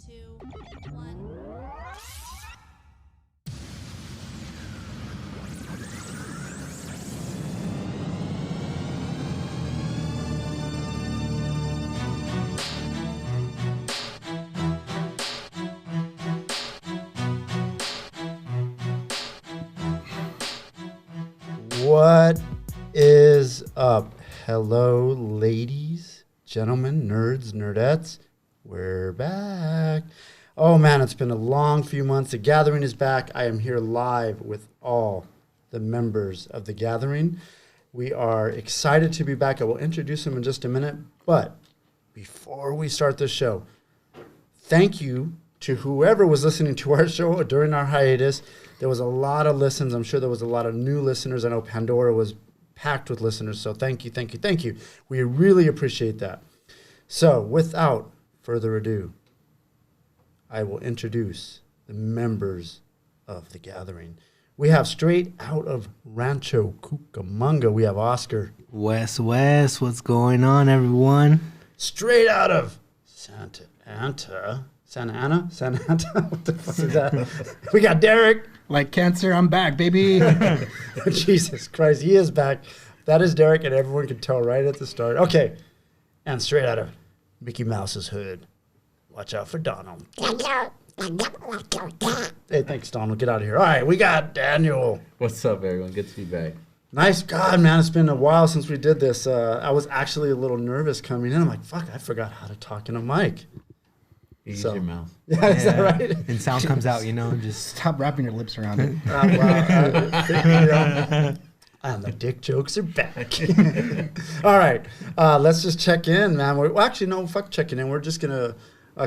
two, one. What is up? Hello, ladies, gentlemen, nerds, nerdettes. We're back. Oh man, it's been a long few months. The Gathering is back. I am here live with all the members of The Gathering. We are excited to be back. I will introduce them in just a minute. But before we start the show, thank you to whoever was listening to our show during our hiatus. There was a lot of listens. I'm sure there was a lot of new listeners. I know Pandora was packed with listeners. So thank you, thank you, thank you. We really appreciate that. So without further ado, I will introduce the members of The Gathering. We have straight out of Rancho Cucamonga, we have Oscar. West, what's going on, everyone? Straight out of Santa Ana? What the fuck is that? We got Derek. Like cancer, I'm back, baby. Jesus Christ, he is back. That is Derek, and everyone can tell right at the start. Okay, and straight out of Mickey Mouse's hood. Watch out for Donald. Hey, thanks, Donald. Get out of here. All right, we got Daniel. What's up, everyone? Good to be back. Nice. God, man, it's been a while since we did this. I was actually a little nervous coming in. I'm like, fuck, I forgot how to talk in a mic. Use your mouth. Yeah, is that right? And sound comes out, just... Stop wrapping your lips around it. And the dick jokes are back. All right, let's just check in, man. Well, actually, no, fuck checking in. We're just going to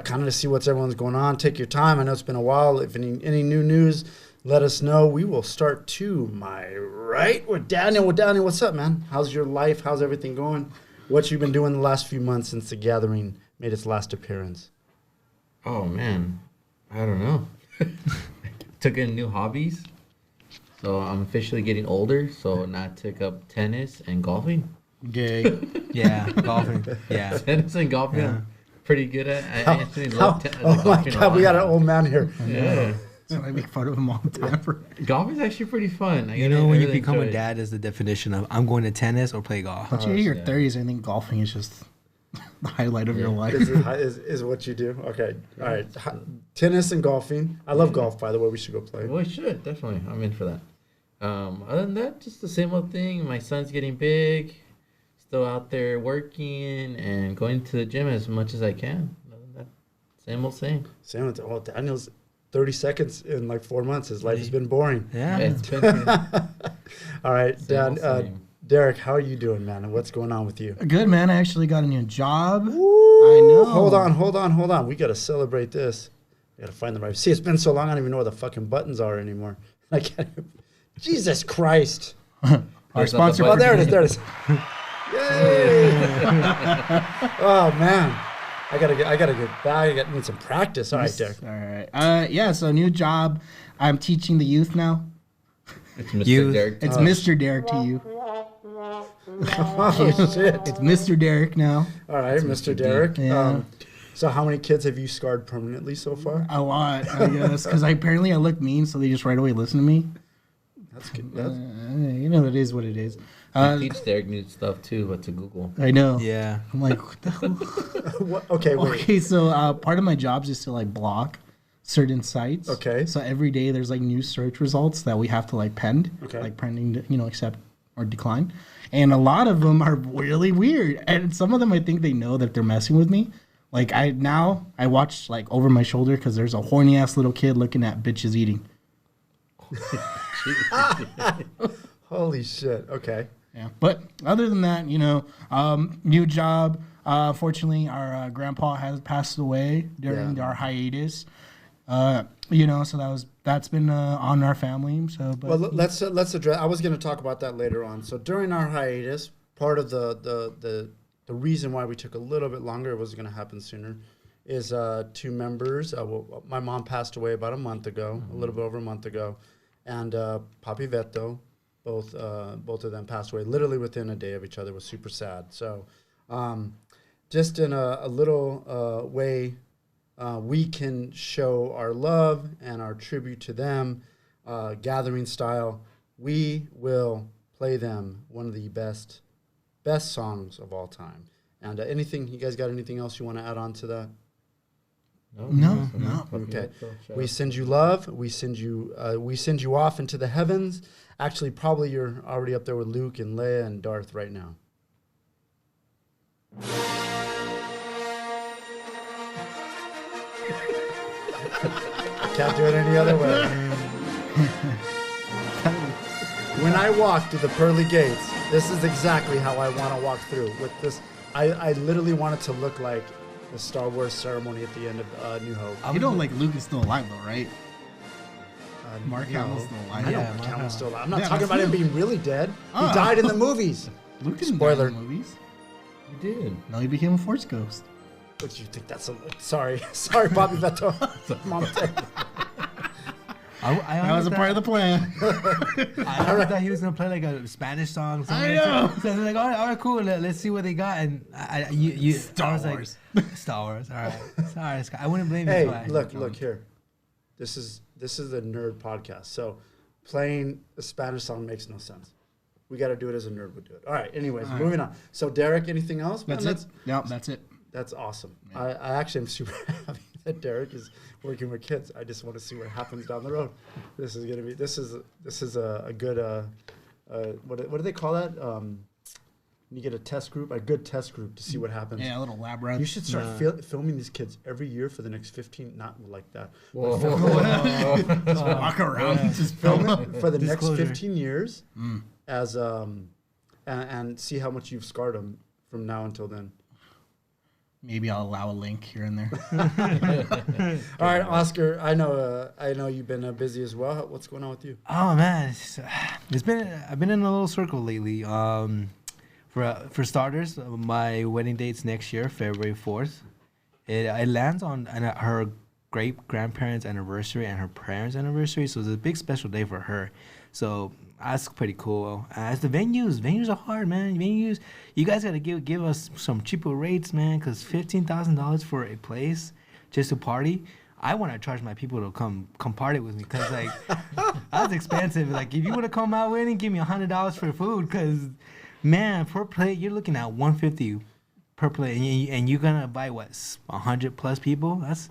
kind of see what's everyone's going on. Take your time. I know it's been a while. If any new news, let us know. We will start to my right with Daniel. Well, Daniel, what's up, man? How's your life? How's everything going? What you been doing the last few months since The Gathering made its last appearance? Oh, man. I don't know. Took in new hobbies. So I'm officially getting older. So now I took up tennis and golfing. Gay. Yeah, golfing. Yeah. Tennis and golfing, I'm pretty good at. I actually love tennis. Oh, my God, we got an old man here. Yeah. So I make fun of him all the time. Golfing's actually pretty fun. When you become a dad is the definition of I'm going to tennis or play golf. Once you hit your 30s, I think golfing is just the highlight of your life. Is what you do? Okay. All right. Tennis and golfing. I love golf, by the way. We should go play. Well, we should. Definitely. I'm in for that. Other than that, just the same old thing. My son's getting big. Still out there working and going to the gym as much as I can. Other than that, same old thing. Same with Daniel's 30 seconds in like 4 months. His life has been boring. Yeah. It's been All right, Dan. Derek, how are you doing, man? And what's going on with you? Good, man. I actually got a new job. Ooh, I know. Hold on. We got to celebrate this. We got to find the right. See, it's been so long, I don't even know where the fucking buttons are anymore. I can't. Jesus Christ. Our sponsor. Oh, there it is. Yay! Oh, man. I gotta get back. I need some practice. All right, Derek. All right. Yeah, so new job. I'm teaching the youth now. It's Mr. You- Derek. It's Mr. Derek to you. Oh, shit. It's Mr. Derek now. All right, Mr. Derek. Yeah. So how many kids have you scarred permanently so far? A lot, I guess, because apparently I look mean, so they just right away listen to me. That's good. It is what it is. I teach Derek new stuff too, but to Google. I know. Yeah. I'm like, what the hell? What? Okay, wait. Okay, so part of my job is to block certain sites. Okay. So every day there's new search results that we have to pend. Okay. Pending, accept or decline. And a lot of them are really weird. And some of them I think they know that they're messing with me. I watch over my shoulder because there's a horny ass little kid looking at bitches eating. Holy shit. Okay. Yeah. But other than that, new job. Fortunately, our grandpa has passed away during our hiatus. So that's been on our family. So, but Well, let's address. I was going to talk about that later on. So during our hiatus, part of the reason why we took a little bit longer, it was going to happen sooner, is two members. My mom passed away about a month ago, a little bit over a month ago, and Papi Veto, both of them passed away literally within a day of each other. It was super sad. So, just in a little way we can show our love and our tribute to them, gathering style. We will play them one of the best songs of all time. And you guys got anything else you want to add on to that? No. Okay. We send you love. We send you off into the heavens. Actually, probably you're already up there with Luke and Leia and Darth right now. Can't do it any other way. When I walk through the pearly gates, this is exactly how I want to walk through. With this, I literally want it to look like the Star Wars ceremony at the end of New Hope. You don't like Luke is still alive though, right? Mark Hamill's still alive. I know Mark Hamill's still alive. I'm not talking about him being really dead. He died in the movies. Luke didn't Spoiler. die in the movies. You did. No, he became a Force ghost. What you think that's a... Sorry, Bobby Beto. Mom, That was a part of the plan. I always thought he was gonna play like a Spanish song. I know. So I was like, all right, cool. Let's see what they got. And I was Wars. Like, Star Wars. All right, sorry, Scott. I wouldn't blame you. Hey, look here. This is a nerd podcast, so playing a Spanish song makes no sense. We got to do it as a nerd would do it. All right. Anyways, moving on. So Derek, anything else? That's it. Yeah, that's it. That's awesome. I actually am super happy that Derek is working with kids. I just want to see what happens down the road. This is a good what do they call that? You get a test group, a good test group to see what happens. Yeah, a little lab run. You should start filming these kids every year for the next 15. Not like that. Just walk around, just Film it for the next Disclosure. 15 years, as and see how much you've scarred them from now until then. Maybe I'll allow a link here and there. All right, Oscar. I know you've been busy as well. What's going on with you? Oh man, I've been in a little circle lately. For starters, my wedding date's next year, February 4th. It lands on her great grandparents' anniversary and her parents' anniversary, so it's a big special day for her. So that's pretty cool. As the venues are hard, man. You guys gotta give us some cheaper rates, man, because $15,000 for a place just to party. I want to charge my people to come party with me, because like that's expensive. Like if you want to come out with and give me $100 for food, because man, per plate you're looking at $150 per plate, and you're gonna buy what 100 plus people. That's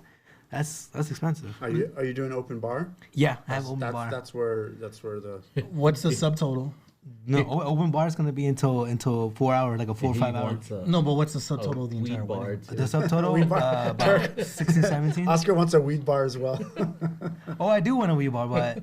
expensive. Are you doing open bar? Yeah, I have open bar. That's where the What's the subtotal? No, open bar is gonna be until 4 hours, like a 4 or 5 hour. No, but what's the subtotal of the entire bar wedding? too. The subtotal about 16, 17. Oscar wants a weed bar as well. Oh, I do want a weed bar, but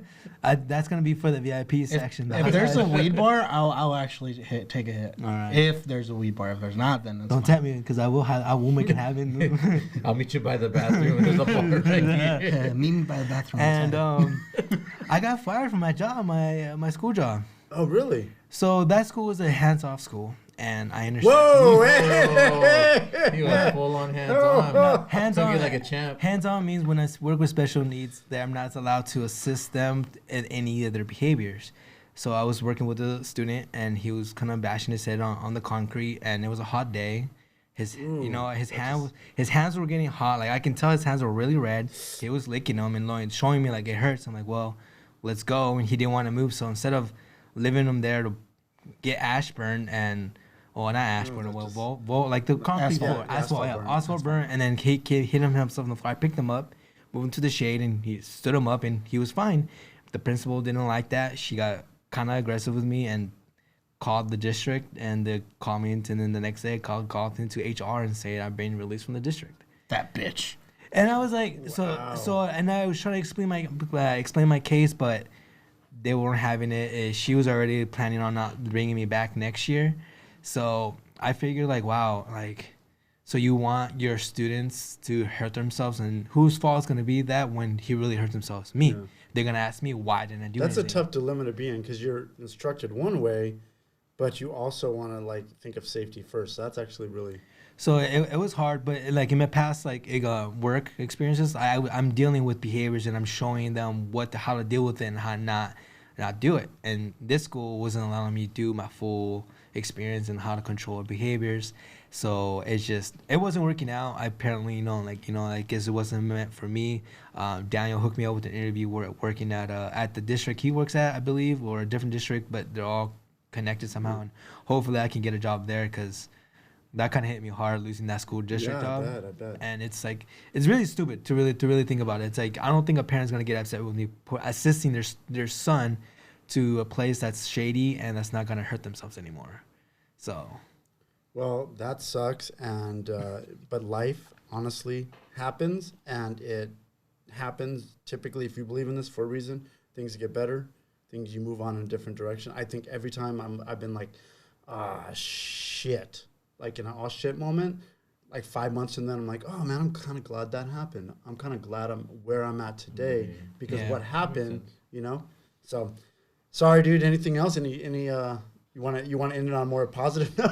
that's gonna be for the VIP section. If there's a weed bar, I'll actually take a hit. All right. If there's a weed bar, if there's not, then that's Don't fine. tempt me, because I will make it happen. I'll meet you by the bathroom. There's a bar right here. Yeah, meet me by the bathroom. And I got fired from my job, my school job. Oh, really? So that school was a hands-off school, and I understand. Whoa! He went full on hands-on. Hands-on, Took you like a champ. Hands-on means when I work with special needs, that I'm not allowed to assist them in any of their behaviors. So I was working with a student, and he was kind of bashing his head on the concrete, and it was a hot day. His hands were getting hot. Like I can tell his hands were really red. He was licking them and showing me like it hurts. I'm like, well, let's go. And he didn't want to move. So instead of leaving him there to get ashburn not ashburn, like the concrete floor, asphalt burn, and then he hit himself on the floor. I picked him up, moved him to the shade, and he stood him up, and he was fine. The principal didn't like that. She got kind of aggressive with me and called the district, and they called me, and then the next day called into HR and said I've been released from the district. that bitch. And I was like, Wow. and I was trying to explain my case, but they weren't having it. She was already planning on not bringing me back next year. So I figured like, wow, like, so you want your students to hurt themselves, and whose fault is going to be that when he really hurts himself? Me. Yeah. They're going to ask me, why didn't I do That's anything? a tough dilemma to be in, because you're instructed one way, but you also want to like think of safety first. So that's actually really... So it was hard, but like in my past work experiences, I'm dealing with behaviors, and I'm showing them how to deal with it and how not do it. And this school wasn't allowing me to do my full experience and how to control behaviors. So it wasn't working out. I apparently, I guess it wasn't meant for me. Daniel hooked me up with an interview working at the district he works at, I believe, or a different district, but they're all connected somehow. And hopefully I can get a job there because that kind of hit me hard losing that school district job. I bet. And it's like, it's really stupid to really think about it. It's like, I don't think a parent's going to get upset with me assisting their son to a place that's shady and that's not going to hurt themselves anymore. So... Well, that sucks, and but life honestly happens, and it happens typically if you believe in this for a reason. Things get better, things you move on in a different direction. I think every time I've been like, shit, like in an shit moment, like 5 months, and then I'm like, oh man, I'm kind of glad that happened. I'm kind of glad I'm where I'm at today because what happened, So, sorry, dude. Anything else? Any You want to end it on a more positive note?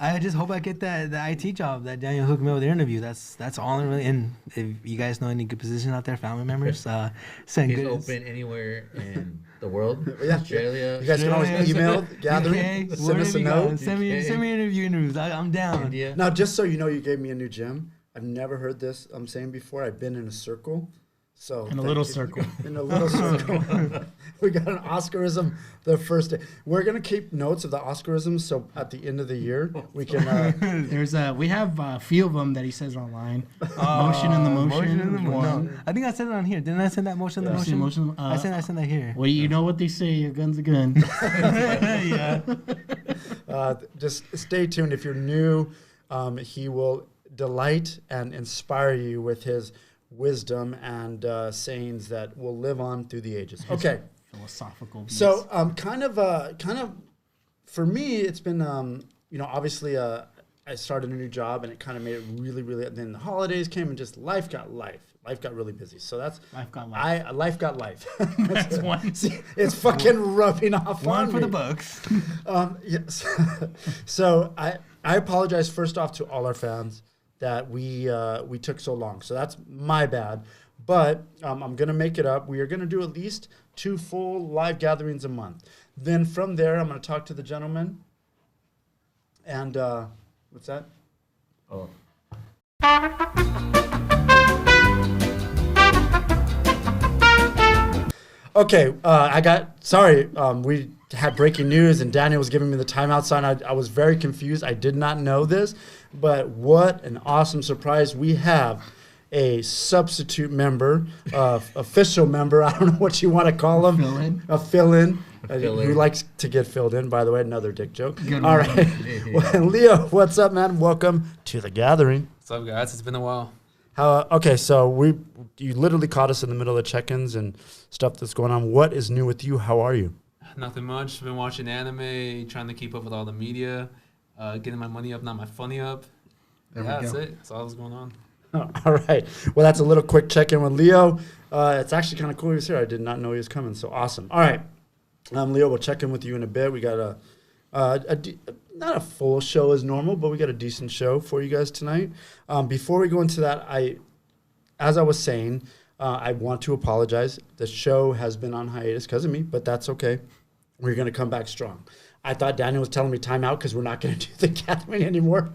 I just hope I get the IT job that Daniel hooked me up with the interview. That's all I really. And if you guys know any good position out there, family members, send He's good. open anywhere in the world. Yeah. Australia. You guys can always email Gathering. UK, Send us a note. Send me interviews. I'm down. India. Now, just so you know, you gave me a new gym. I've never heard this. I'm saying before. I've been in a circle. So In a little circle. In a little circle. We got an Oscarism the first day. We're gonna keep notes of the Oscarisms, so at the end of the year we can. We have a few of them that he says online. Motion in the motion. One. No, I think I said it on here. Didn't I send that motion in the motion? I sent that here. Well, you know what they say. A gun's a gun. Yeah. Just stay tuned. If you're new, he will delight and inspire you with his wisdom and sayings that will live on through the ages. Okay. Philosophical. So, kind of, for me, it's been, obviously, I started a new job and it kind of made it really, really. Then the holidays came and just life got really busy. So that's life got life. Life got life. That's one. See, it's fucking rubbing off One on for me. the books. Yes. So I apologize first off to all our fans that we took so long. So that's my bad. But I'm going to make it up. We are going to do at least 2 full live gatherings a month. Then from there, I'm going to talk to the gentleman. And what's that? Oh. Okay, we had breaking news and Daniel was giving me the timeout sign. I was very confused. I did not know this, but what an awesome surprise. We have a substitute member, official member, I don't know what you want to call him. Fill-in. A fill-in. Fill-in. Who likes to get filled in, by the way, another dick joke. Good All one. right. Well, Leo, what's up, man? Welcome to the gathering. What's up, guys? It's been a while. Okay, so you literally caught us in the middle of check-ins and stuff that's going on. What is new with you? How are you? Nothing much. Been watching anime, trying to keep up with all the media, getting my money up, not my funny up. There we That's go. it. That's all that's going on. All right. Well, that's a little quick check-in with Leo. It's actually kind of cool he was here. I did not know he was coming, so awesome. All right. Leo, we'll check in with you in a bit. We got not a full show as normal, but we got a decent show for you guys tonight. Before we go into that, as I was saying, I want to apologize. The show has been on hiatus because of me, but that's okay. We're going to come back strong. I thought Daniel was telling me time out because we're not going to do the gathering anymore.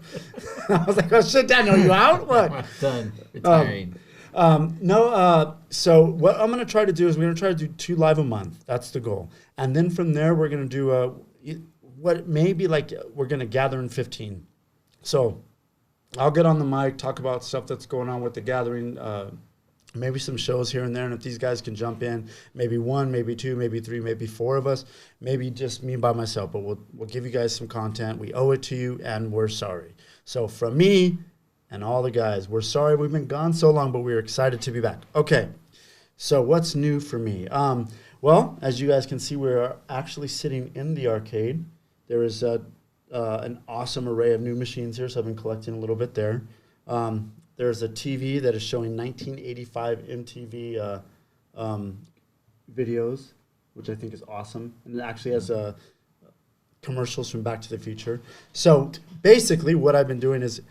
I was like, oh, shit, Daniel, you out? What? Done. Retiring. So what I'm going to try to do is we're going to try to do 2 live a month. That's the goal. And then from there, we're going to do what may be like we're going to gather in 15. So I'll get on the mic, talk about stuff that's going on with the gathering, maybe some shows here and there. And if these guys can jump in, maybe 1, maybe 2, maybe 3, maybe 4 of us, maybe just me by myself. But we'll give you guys some content. We owe it to you, and we're sorry. So from me and all the guys, we're sorry we've been gone so long, but we're excited to be back. Okay, so what's new for me? Well, as you guys can see, we're actually sitting in the arcade. There is an awesome array of new machines here, so I've been collecting a little bit there. There's a TV that is showing 1985 MTV videos, which I think is awesome. And it actually has commercials from Back to the Future. So basically what I've been doing is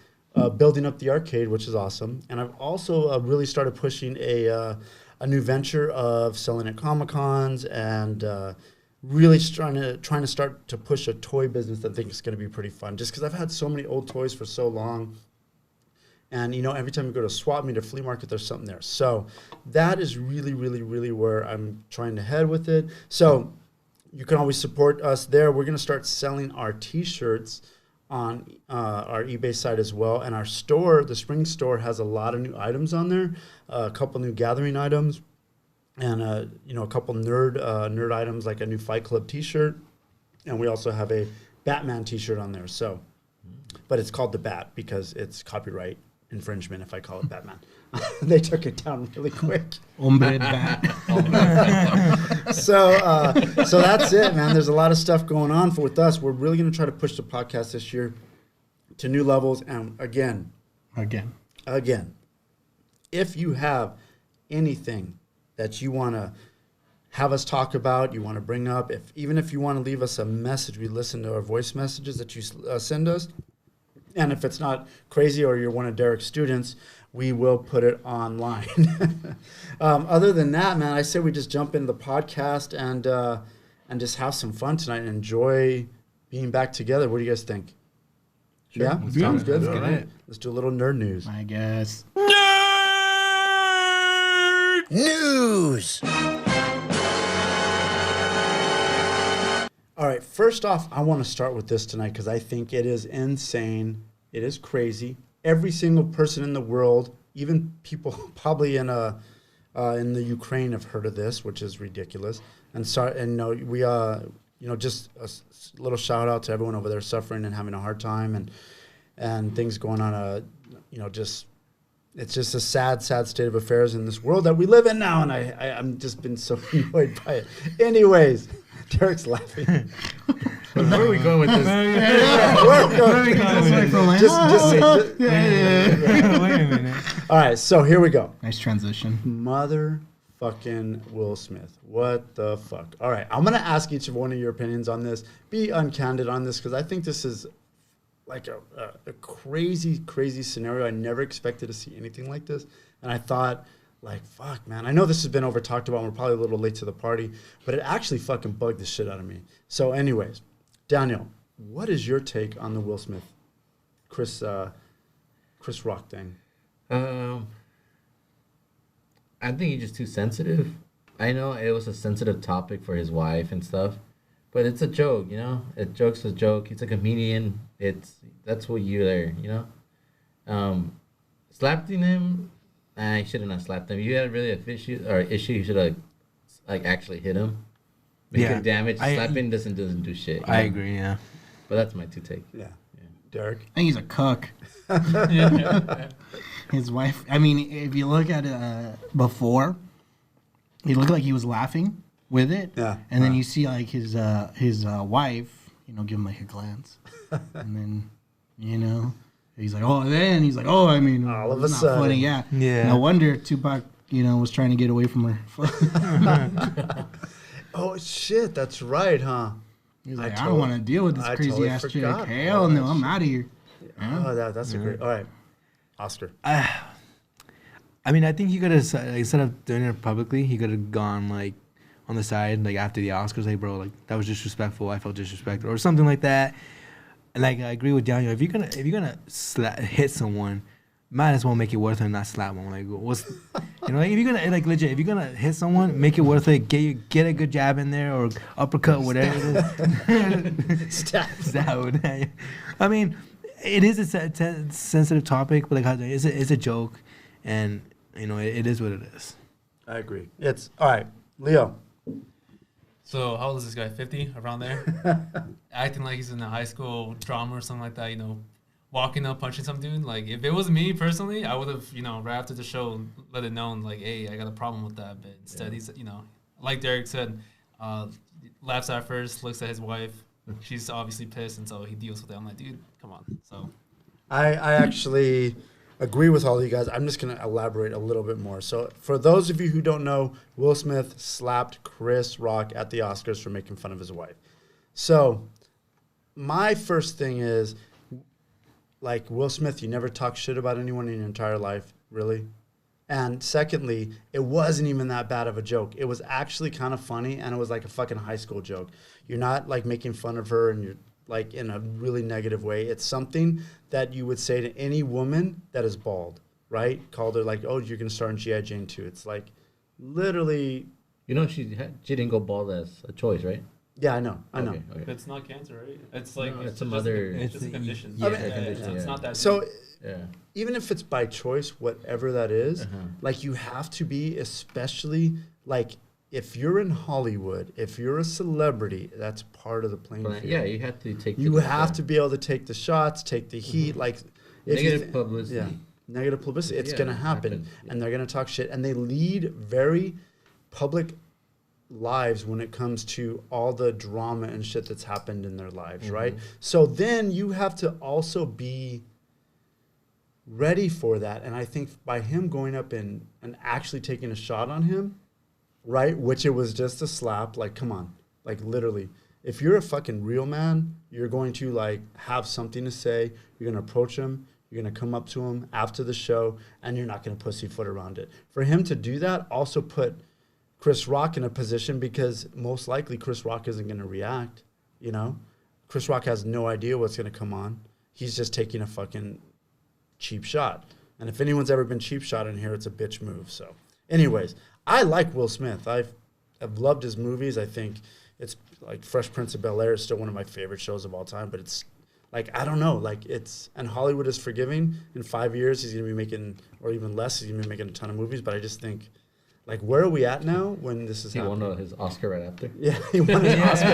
building up the arcade, which is awesome. And I've also really started pushing a new venture of selling at Comic-Cons and really trying to start to push a toy business that I think is going to be pretty fun. Just because I've had so many old toys for so long. And, every time you go to a swap meet or flea market, there's something there. So that is really, really, really where I'm trying to head with it. So you can always support us there. We're going to start selling our T-shirts on our eBay site as well. And our store, the Spring Store, has a lot of new items on there, a couple new gathering items, and, a couple nerd items like a new Fight Club T-shirt. And we also have a Batman T-shirt on there. So, but it's called the Bat because it's copyright infringement if I call it Batman. They took it down really quick. Hombre bat. So that's it, man. There's a lot of stuff going on with us. We're really going to try to push the podcast this year to new levels. And again, if you have anything that you want to have us talk about, you want to bring up, even if you want to leave us a message, we listen to our voice messages that you send us. And if it's not crazy or you're one of Derek's students, we will put it online. Other than that, man, I say we just jump into the podcast and just have some fun tonight and enjoy being back together. What do you guys think? Sure. Yeah? Let's Sounds do it. good. Let's All get right. it. Let's do a little nerd news. I guess. News! All right, first off, I want to start with this tonight because I think it is insane. It is crazy. Every single person in the world, even people probably in the Ukraine, have heard of this, which is ridiculous. And we just a little shout out to everyone over there suffering and having a hard time and things going on. It's just a sad state of affairs in this world that we live in now, and I'm just been so annoyed by it. Anyways. Derek's laughing. Where are we going with this? Wait a minute. All right, so here we go. Nice transition. Motherfucking Will Smith. What the fuck? All right, I'm going to ask each of one of your opinions on this. Be uncandid on this because I think this is like a crazy scenario. I never expected to see anything like this. And I thought, like, fuck, man. I know this has been over talked about and we're probably a little late to the party, but it actually fucking bugged the shit out of me. So anyways, Daniel, what is your take on the Will Smith, Chris Rock thing? I think he's just too sensitive. I know it was a sensitive topic for his wife and stuff, but it's a joke, A joke's a joke. He's a comedian. That's what you're there, Slapping him, I should have not slapped him. You had really an issue, you should have actually hit him. Make him damage. Slapping doesn't do shit. I agree, yeah. But that's my two take. Yeah. Derek? I think he's a cuck. His wife. I mean, if you look at it before, he looked like he was laughing with it. Yeah. And then you see like his wife, give him like a glance, and then he's like, I mean, all of a it's not sudden, funny. Yeah. No wonder Tupac, was trying to get away from her. Oh shit, that's right, huh? He's like, I don't want to deal with this crazy ass chick. Hell no, I'm out of here. Oh, that's a great. All right, Oscar. I mean, I think he could have, instead of doing it publicly, he could have gone like on the side, like after the Oscars, like, bro, like that was disrespectful. I felt disrespected, or something like that. And like, I agree with Daniel. If you're gonna hit someone, might as well make it worth it and not slap them. Like, what's, like if you're gonna legit, if you're gonna hit someone, make it worth it. Get a good jab in there or uppercut, whatever it is. Stab. I mean, it is a sensitive topic, but like, it's a joke, and it is what it is. I agree. It's all right, Leo. So how old is this guy? 50, around there? Acting like he's in a high school drama or something like that, walking up, punching some dude. Like, if it was me personally, I would have, right after the show, let it known, like, hey, I got a problem with that. But instead, he's, like Derek said, laughs at first, looks at his wife. She's obviously pissed, and so he deals with it. I'm like, dude, come on. So I actually agree with all of you guys. I'm just going to elaborate a little bit more. So for those of you who don't know, Will Smith slapped Chris Rock at the Oscars for making fun of his wife. So my first thing is, like, Will Smith, you never talk shit about anyone in your entire life, really? And secondly, it wasn't even that bad of a joke. It was actually kind of funny, and it was like a fucking high school joke. You're not like making fun of her and you're like in a really negative way. It's something that you would say to any woman that is bald, right? Called her like, oh, you're going to start in G.I. Jane 2. It's like literally. You know, she didn't go bald as a choice, right? Yeah, I know. Okay. It's not cancer, right? It's like No, it's some just other- it's just a condition. Yeah, It's yeah. not that. So deep. Yeah. even if it's by choice, whatever that is, Uh-huh. like you have to be, especially like if you're in Hollywood, if you're a celebrity, that's part of the playing But, field. yeah, you have to take. You have to be able to take the shots, take the heat, like if you Negative publicity. Yeah, negative publicity. It's Yeah, gonna it happen, happens, yeah. and they're gonna talk shit, and they lead very public lives when it comes to all the drama and shit that's happened in their lives, right? So then you have to also be ready for that, and I think by him going up and actually taking a shot on him, right, which it was just a slap, like come on, like literally, if you're a fucking real man, you're going to like have something to say, you're going to approach him, you're going to come up to him after the show, and you're not going to pussyfoot around it. For him to do that also put Chris Rock in a position, because most likely Chris Rock isn't going to react, you know? Chris Rock has no idea what's going to come on. He's just taking a fucking cheap shot. And if anyone's ever been cheap shot in here, it's a bitch move. So anyways, I like Will Smith. I've loved his movies. I think it's like Fresh Prince of Bel-Air is still one of my favorite shows of all time, but it's like, I don't know, like it's, and Hollywood is forgiving. In 5 years, he's going to be making, or even less, he's going to be making a ton of movies. But I just think, like, where are we at now when this is He happening? won his Oscar right after. Yeah, he won an Oscar.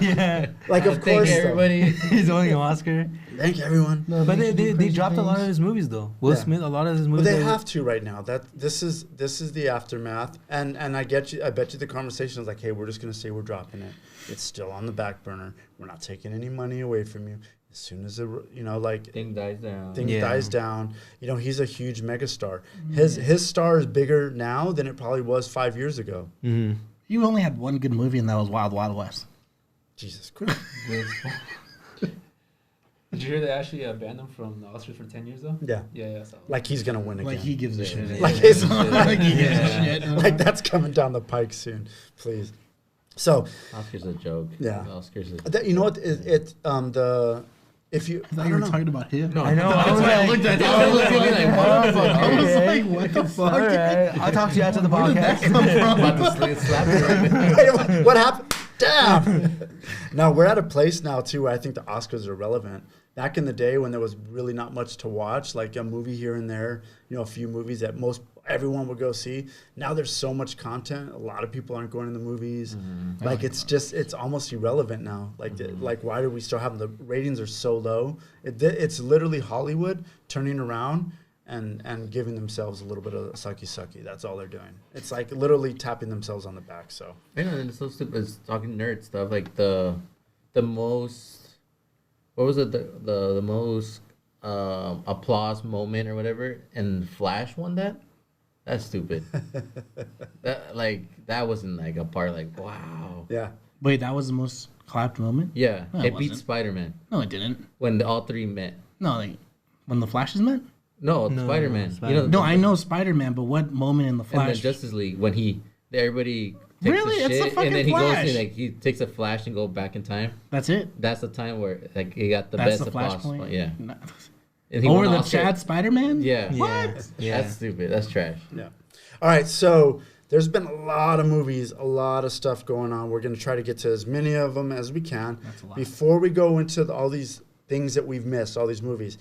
yeah. Like, of course, Thank everybody. He's winning an Oscar. Thank everyone. But they dropped a lot of his movies though. Will Yeah. Smith, a lot of his But movies. they have to right now. That this is the aftermath, and I get you. I bet you the conversation is like, hey, we're just gonna say we're dropping it. It's still on the back burner. We're not taking any money away from you. As soon as Thing dies down. thing Yeah. dies down, he's a huge megastar. His star is bigger now than it probably was 5 years ago. Mm-hmm. You only had one good movie, and that was Wild Wild West. Jesus Christ. Did you hear they actually banned him from the Oscars for 10 years though? Yeah, Yeah. So. like he's gonna win again. Like he gives a shit. Like his- Like he gives a shit. like that's coming down the pike soon. Please. So Oscar's a joke. Yeah. Oscar's a you know what? If you I thought you were talking about him. No, I know. I That's was why I like- looked at it. I was looking at it like, what the fuck? I was Okay. like, what the All fuck? right, I'll talk to you after the Where did that podcast. come from? About to slap it. Wait, what happened? Damn. No, we're at a place now too where I think the Oscars are relevant. Back in the day when there was really not much to watch, like a movie here and there, a few movies that everyone would go see. Now there's so much content. A lot of people aren't going to the movies. Like it's almost irrelevant now. Like why do we still have them? The ratings are so low. It's literally Hollywood turning around and giving themselves a little bit of sucky. That's all they're doing. It's like literally tapping themselves on the back. So I know, and it's so stupid. It's talking nerd stuff. Like the most, what was it? The most applause moment or whatever, and Flash won that. That's stupid. that wasn't like a part. Like wow. yeah. Wait, that was the most clapped moment? Yeah, No, it it beat wasn't. Spider-Man No, it didn't. when all three met. No, like when the Flashes met? No, No, Spider-Man. Spider-Man. No, I know Spider-Man, but what moment in the And then Flash? Justice League when everybody takes Really? the It's the shit, fucking and then he Flash. goes in he takes a flash and go back in time. That's it. That's the time where like he got the That's best the applause. Flashpoint. Yeah. No. And he Over won the Oscar. Chad Spider-Man? Yeah. What? Yeah. That's stupid. That's trash. Yeah. All right. So there's been a lot of movies, a lot of stuff going on. We're going to try to get to as many of them as we can. That's a lot. Before we go into all these things that we've missed, all these movies,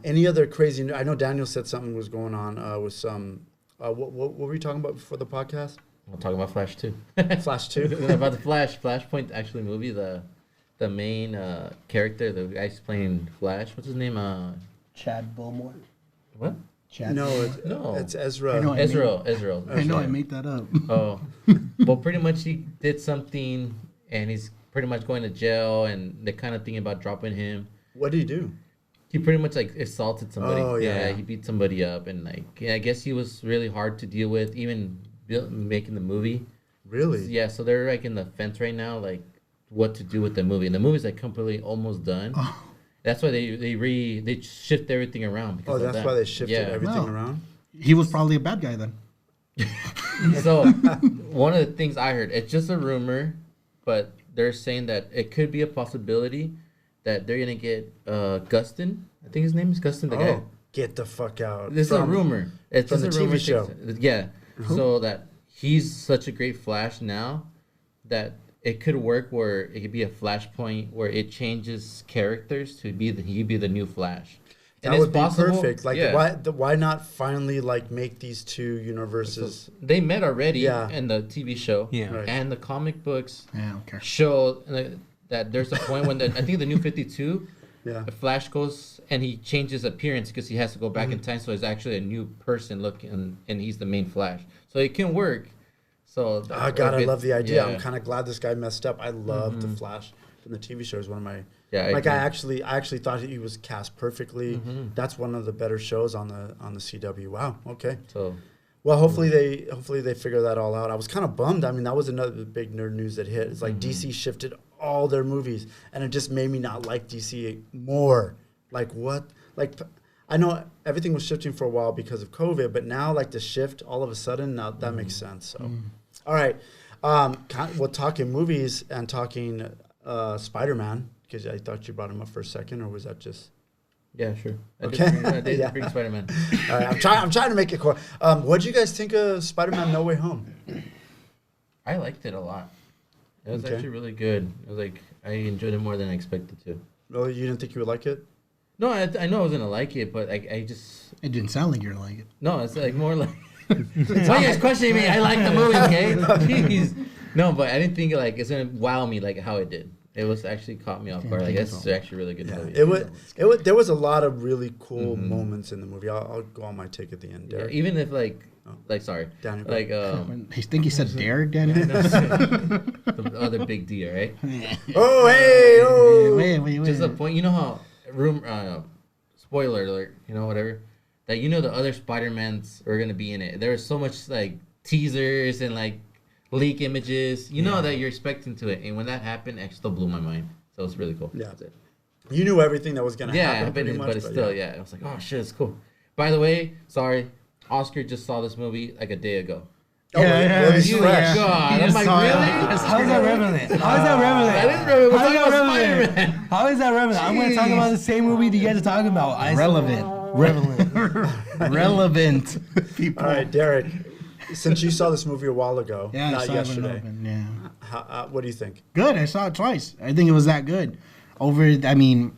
any other crazy? I know Daniel said something was going on with some. What were you talking about before the podcast? I'm talking about Flash too. Flash 2? About the Flashpoint actually movie. The main character, the guy's playing Flash. What's his name? Chad Bowmore. What? Chad No, No. it's I Ezra. know. Ezra. I know I made that up. Oh, well, pretty much he did something, and he's pretty much going to jail, and they're kind of thinking about dropping him. What did he do? He pretty much like assaulted somebody. Oh, yeah. He beat somebody up, and I guess he was really hard to deal with, even making the movie. Really? Yeah, so they're like in the fence right now, like what to do with the movie, and the movie's like completely almost done. That's why they shift everything around. Because Oh, of that's that. why they shifted Yeah. everything No. around. he was probably a bad guy then. So one of the things I heard, it's just a rumor, but they're saying that it could be a possibility that they're gonna get Gustin. I think his name is Gustin, the guy. Get the fuck out. This is a rumor. It's from just the a rumor. TV show. Yeah. So that he's such a great Flash now that it could work where it could be a Flashpoint where it changes characters to be he could be the new Flash. That would be perfect. Like, why not finally like make these two universes? They met already in the TV show, and the comic books show that there's a point when I think the New 52, the Flash goes and he changes appearance because he has to go back in time, so he's actually a new person looking, and he's the main Flash. So it can work. So I love the idea. I'm kind of glad this guy messed up. I love the Flash from the TV show. Is one of my I actually thought he was cast perfectly. That's one of the better shows on the CW. Wow. Okay. So, well, hopefully they figure that all out. I was kind of bummed. I mean, that was another big nerd news that hit. It's like DC shifted all their movies, and it just made me not like DC more. Like what? Like I know everything was shifting for a while because of COVID, but now like the shift all of a sudden, now that makes sense. So, all right. We're talking movies and talking Spider-Man. Because I thought you brought him up for a second, or was that just? Yeah, sure. I did bring Spider-Man. All right, I'm trying to make it quick. What did you guys think of Spider-Man: No Way Home? I liked it a lot. It was actually really good. It was like I enjoyed it more than I expected to. Oh, you didn't think you would like it? No, I know I was gonna like it, but I just. It didn't sound like you're gonna like it. No, it's like more like. Why you guys questioning me? I like the movie, okay? Jeez. No, but I didn't think like it's gonna wow me like how it did. It was actually caught me off guard. Like that's actually really good movie. It was. There was a lot of really cool moments in the movie. I'll go on my take at the end. Derek. Yeah, even if sorry, Daniel, like I think you said Derek, Daniel. the other big D, right? Oh hey oh. Wait. Just a point. You know how spoiler alert. You know whatever. That the other Spider-Mans are gonna be in it. There was so much like teasers and like leak images, that you're expecting to it, and when that happened, it still blew my mind. So it's really cool. Yeah, that's it. You knew everything that was gonna happen. But it's still, I was like, oh shit, it's cool. By the way, sorry, Oscar just saw this movie like a day ago. He's fresh. God, I'm like, really? How is that relevant? How is that relevant? That is relevant. We're talking about Spider-Man. How is that relevant? I'm going to talk about the same movie that you guys are talking about. Relevant. People. All right, Derek. Since you saw this movie a while ago, not yesterday, what do you think? Good. I saw it twice. I think it was that good. I mean,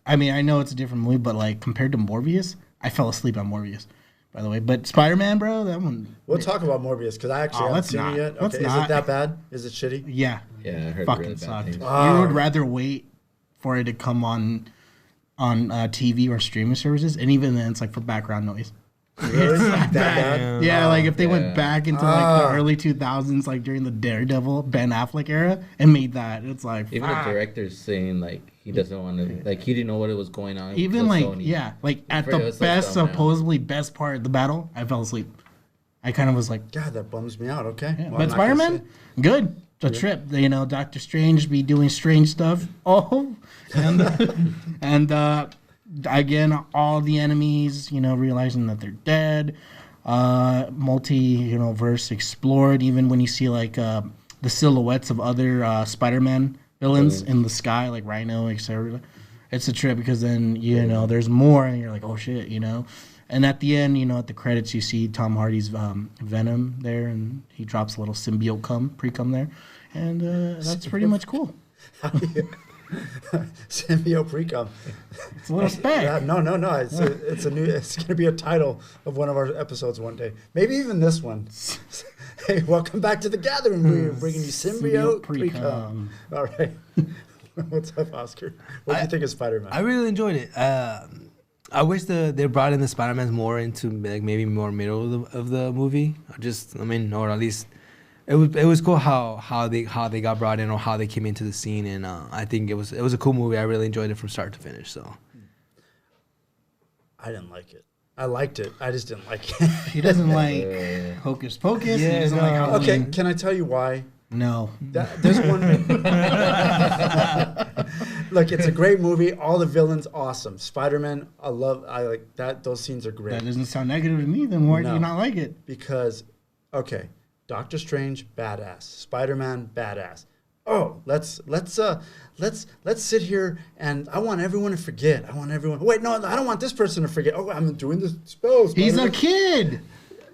I know it's a different movie, but like compared to Morbius, I fell asleep on Morbius, by the way. But Spider-Man, bro, that one. We'll talk about Morbius because I actually haven't seen it yet. Okay, is it that bad? Is it shitty? Yeah. Yeah, I heard fucking really sucked. bad You would rather wait for it to come on TV or streaming services, and even then, it's like for background noise. Really? That bad? Yeah, like if they went back into like the early 2000s, like during the Daredevil Ben Affleck era, and made that, it's like even the director's saying like he doesn't want to, like he didn't know what it was going on. Even like like at the best, supposedly best part of the battle, I fell asleep. I kind of was like, God, that bums me out. Okay, yeah. But Spider-Man, good. It's a trip. Doctor Strange be doing strange stuff. Oh, and again, all the enemies, realizing that they're dead. Multi-verse explored. Even when you see like the silhouettes of other Spider-Man villains in the sky, like Rhino, etc. It's a trip because then there's more, and you're like, oh shit, And at the end, at the credits, you see Tom Hardy's Venom there, and he drops a little symbiote pre-cum there, and that's pretty much cool. Symbiote pre-cum. It's a little spec. No. It's going to be a title of one of our episodes one day. Maybe even this one. Hey, welcome back to the gathering. We're bringing you symbiote pre-cum. All right. What's up, Oscar? What do you think of Spider-Man? I really enjoyed it. I wish they brought in the Spider-Mans more into like maybe more middle of the movie. Or at least it was cool how they got brought in or how they came into the scene, and I think it was a cool movie. I really enjoyed it from start to finish. So I didn't like it. I liked it. I just didn't like it. He doesn't like Hocus Pocus. Yeah, he doesn't like Halloween. Okay, can I tell you why? No. There's one. Look, it's a great movie. All the villains, awesome. Spider-Man, I like that. Those scenes are great. That doesn't sound negative to me. Then why do No. you not like it? Because, okay, Doctor Strange, badass. Spider-Man, badass. Oh, let's sit here and I want everyone to forget. I want everyone. Wait, no, I don't want this person to forget. Oh, I'm doing this spell. He's a Spider-Man. kid.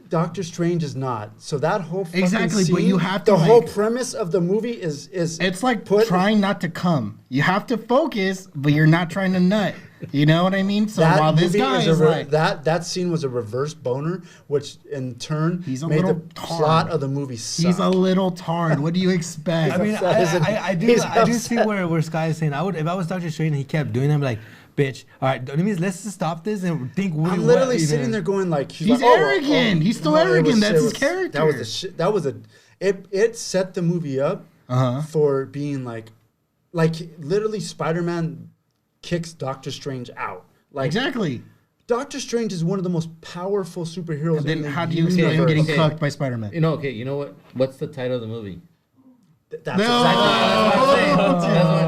Doctor Strange is not. So that whole fucking Exactly, but scene, you have to, the whole like- premise of the movie is It's like trying not to come. You have to focus, but you're not trying to nut. You know what I mean? So that while this movie guy is is like, that scene was a reverse boner, which in turn He's a made the little tard. plot of the movie suck. he's a little tard. What do you expect? I mean, upset, isn't he? I do He's I do see upset. where Sky is saying if I was Doctor Strange and he kept doing it, I'm like, bitch, all right, that means let's just stop this and think. I'm literally sitting there going like, He's like, oh, arrogant. He's still no, it arrogant. was- That's it his was- character. That was the shit. That was it set the movie up for being like literally Spider-Man kicks Doctor Strange out. Like Exactly. Doctor Strange is one of the most powerful superheroes. And then in the how do you explain universe. getting Okay. cucked by Spider-Man? You know, okay, you know what? What's the title of the movie? That's No.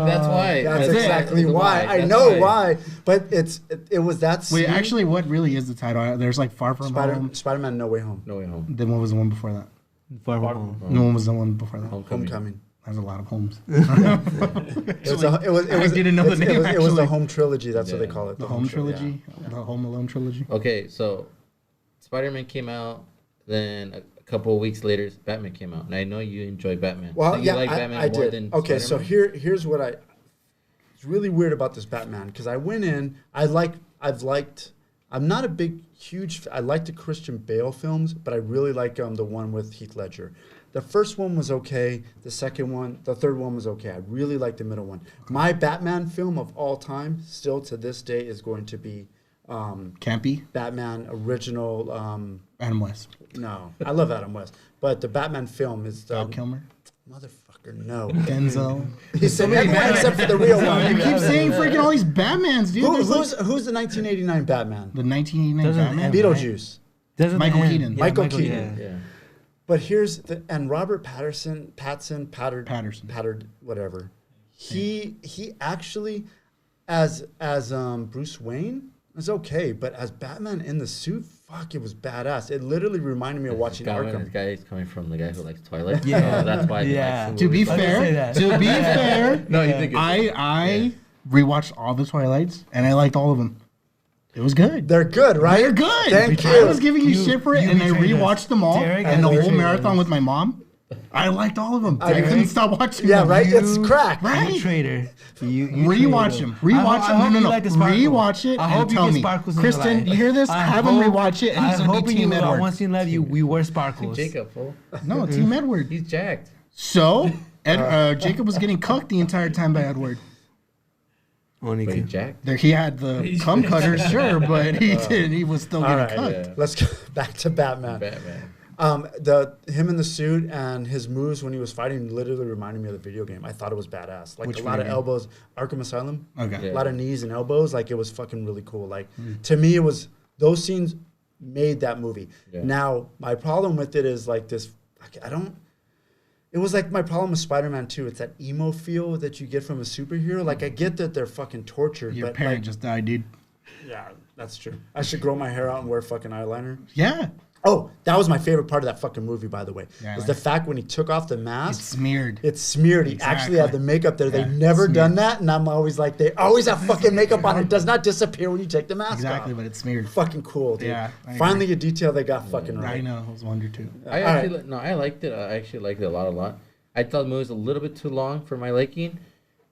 That's why. That's it. exactly That's why. I That's know why. But it was that scene. Wait, actually, what really is the title? There's like Far From Home. Spider-Man No Way Home. No Way Home. Then what was the one before that? Far from home. No one was the one before that. Homecoming. There's a lot of homes. I didn't know the name, It was the actually. Home Trilogy. That's what they Yeah. call it. The Home Trilogy. Trilogy, the Home Alone Trilogy. Okay, so Spider-Man came out, then a couple of weeks later, Batman came out, and I know you enjoy Batman. Well, so you yeah, like I Batman more did. than Okay, so Spider-Man? here's what it's really weird about this Batman because I went in. I'm not a big, huge. I like the Christian Bale films, but I really like the one with Heath Ledger. The first one was okay. The third one was okay. I really like the middle one. My Batman film of all time, still to this day, is going to be Campy. Batman original. Adam West. No, I love Adam West, but the Batman film is the Val Kilmer. motherfucker. No, Denzel. he said everyone except for the real You one. keep saying freaking all these Batmans, dude. There's like Who's the 1989 Batman? the 1989 Doesn't Batman. end. Beetlejuice. Doesn't Michael end. Keaton. Yeah, Michael Keaton. Yeah. But here's and Robert Patterson, whatever. He actually, as Bruce Wayne, is okay, but as Batman in the suit, fuck, it was badass. It literally reminded me of watching This Arkham. guy is coming from the guy who likes Twilight. Yeah. So that's why he Yeah. likes the To be movies. I was gonna say fair, that. to be fair, No, you think it's I rewatched all the Twilights and I liked all of them. It was good. They're good, right? They're good. Thank I you. was giving you shit for it, you and I betrayed us. rewatched them all, Derek and the has whole betrayed marathon us. with my mom. I liked all of them. I Derek? couldn't stop watching Yeah, them. right. It's crack. Right? You traitor. You Rewatch traitor. them. Rewatch I them. hope No, you no, like the no. sparkle. Rewatch it I and hope you tell get me. sparkles in Kristen, your life. you hear this? I Have him hope- rewatch it, and I he's gonna hope be Team you, Edward. Once in love, we wear sparkles. Jacob, fool. No, Team Edward. He's jacked. So, Jacob was getting cucked the entire time by Edward. Only But he's good. jacked. There, he had the cum cutters, sure, but he did. He was still All getting right, cucked. Yeah. let's go back to Batman. Batman. Him in the suit and his moves when he was fighting literally reminded me of the video game. I thought it was badass. Like Which a lot of video game? elbows, Arkham Asylum. Okay. Yeah. A lot of knees and elbows. Like it was fucking really cool. Like to me, it was those scenes made that movie. Yeah. Now my problem with it is like this. I don't. It was like my problem with Spider-Man 2. It's that emo feel that you get from a superhero. Like I get that they're fucking tortured, Your but parent like, just died, dude. yeah, that's true. I should grow my hair out and wear fucking eyeliner. Yeah. Oh, that was my favorite part of that fucking movie, by the way. Yeah, is I the like fact when he took off the It's mask, smeared. it's smeared. He actually had the Exactly. makeup there. Yeah, They've never smeared. done that, and I'm always like, they always have fucking makeup on. It does not disappear when you take the mask Exactly, off. but it's smeared. Fucking cool, dude. Yeah, I Finally, agree. a detail they got fucking I right. know. I was wondering too. I All actually I liked it. I actually liked it a lot. I thought the movie was a little bit too long for my liking.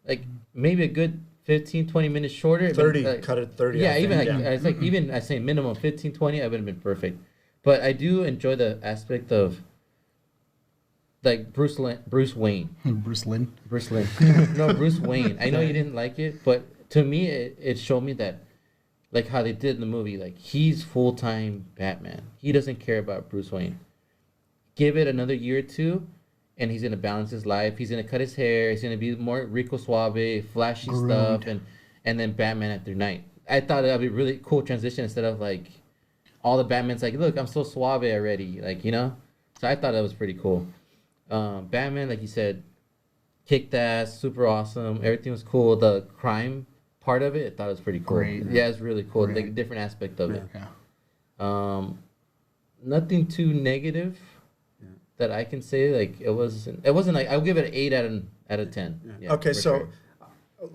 Like maybe a good 15, 20 minutes shorter. 30, Like, cut it 30. yeah, I even think, like yeah. it's like even I say minimum 15, 20, I would have been perfect. But I do enjoy the aspect of like Bruce Wayne. Bruce Lynn. Bruce Wayne. No, Bruce Wayne. I know you didn't like it, but to me, it showed me that, like how they did in the movie, like he's full time Batman. He doesn't care about Bruce Wayne. Give it another year or two, and he's gonna balance his life. He's gonna cut his hair. He's gonna be more Rico Suave, flashy Groomed. stuff, and then Batman after night. I thought that'd be a really cool transition instead of like all the Batman's like, look, I'm so suave already, like you know. So I thought that was pretty cool. Batman, like you said, kicked ass, super awesome. Everything was cool. The crime part of it, I thought it was pretty cool. Great. Yeah, it's really cool. Great. Like a different aspect of it. Yeah. Nothing too negative that I can say. Like it wasn't like I'll give it an 8 out of 10. Yeah, Okay, for so sure.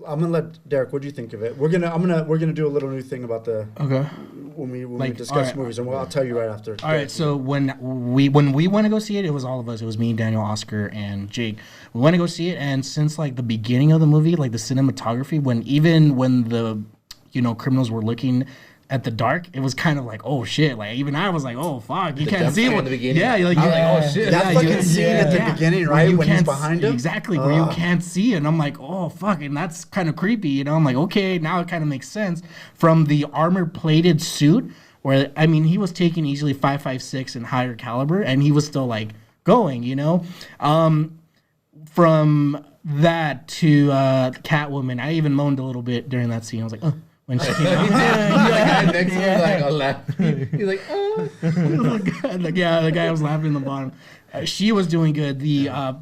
I'm gonna let Derek. What do you think of it? We're gonna do a little new thing about the Okay. when we Like, discuss alright, movies, and I'll tell you right after. All right, so when we went to go see it, it was all of us. It was me, Daniel, Oscar, and Jake. We went to go see it, and since like the beginning of the movie, like the cinematography, when the criminals were looking at the dark, it was kind of like, oh shit, like even I was like, oh fuck, you The can't jump see scare what in the beginning. yeah, you're like, I was like, oh shit. That fucking scene at the beginning, where right, you when he's can't behind him? exactly, where you can't see it, and I'm like, oh fuck, and that's kind of creepy, you know. I'm like, okay, now it kind of makes sense from the armor plated suit, where I mean, he was taking easily 5.56 and higher caliber, and he was still like going, you know. From that to Catwoman, I even moaned a little bit during that scene. I was like, oh. When she came out. The guy next to me was like, all laughing. He's like, oh. The guy was laughing in the bottom. She was doing good. I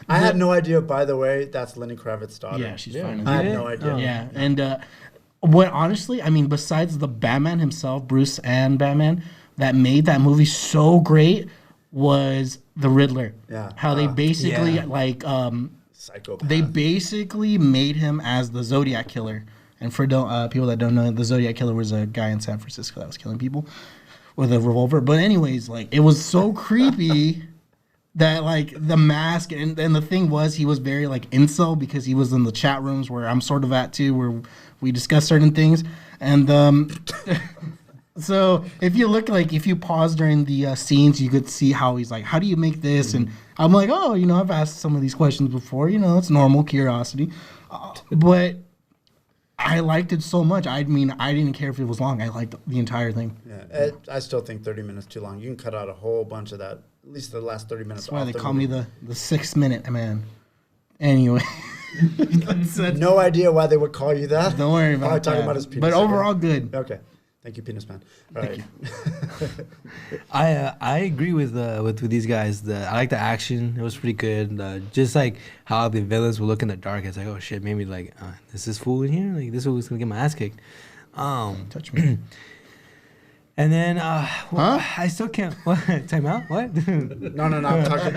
had no idea, by the way, that's Lenny Kravitz's daughter. Yeah, she's fine. I had no idea. Yeah, and what honestly, I mean, besides the Batman himself, Bruce and Batman, that made that movie so great was the Riddler. Yeah. How they basically Psychopath. they basically made him as the Zodiac killer. And for people that don't know, the Zodiac killer was a guy in San Francisco that was killing people with a revolver. But anyways, like it was so creepy that like the mask and the thing was he was very like incel because he was in the chat rooms where I'm sort of at too, where we discuss certain things. And so if you pause during the scenes, you could see how he's like, how do you make this? And I'm like, oh, I've asked some of these questions before. It's normal curiosity, but I liked it so much. I mean, I didn't care if it was long. I liked the entire thing. Yeah, I still think 30 minutes too long. You can cut out a whole bunch of that. At least the last 30 minutes. That's why off they the call movie. me the 6 minute man. Anyway. No idea why they would call you that. Don't worry about Probably that. talking about his penis. But overall, good. Okay. Thank you, Penis Man. All right. I agree with these guys. I like the action. It was pretty good. Just like how the villains will look in the dark. It's like, oh shit, maybe like is this fool in here? Like this fool's gonna get my ass kicked. Touch me. And then I still can't. What? Time out? What? No. I'm talking.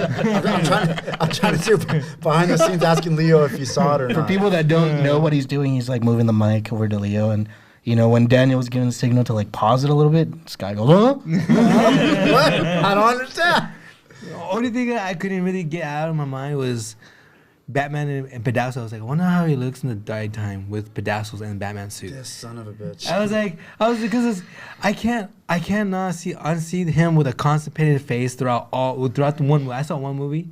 I'm trying to do behind the scenes, asking Leo if he saw it or For not. people that don't know what he's doing, he's like moving the mic over to Leo. And, when Daniel was giving the signal to like pause it a little bit, this guy goes, huh? What? I don't understand. The only thing that I couldn't really get out of my mind was Batman and Pedasso. I was like, I wonder how he looks in the daytime with Pedasso's and Batman suit. This son of a bitch. I was because I cannot unsee him with a constipated face throughout the one movie. I saw one movie,